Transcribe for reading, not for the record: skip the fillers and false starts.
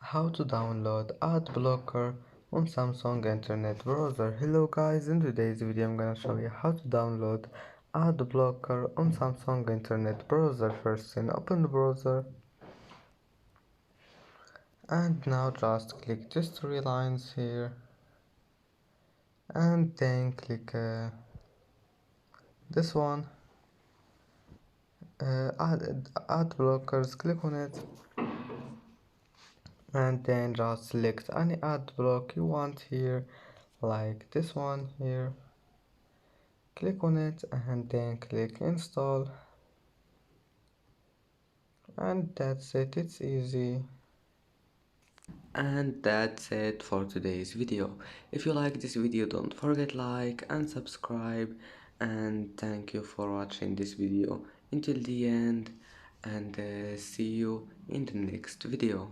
How to download ad blocker on Samsung internet browser. Hello guys, in today's video I'm gonna show you how to download ad blocker on Samsung internet browser. First thing, open the browser and now just click just three lines here and then click this one, ad blockers, click on it and then just select any ad block you want here, like this one here. Click on it and then click install, and that's it. It's easy. And that's it for today's video. If you like this video, don't forget like and subscribe, and thank you for watching this video until the end, and see you in the next video.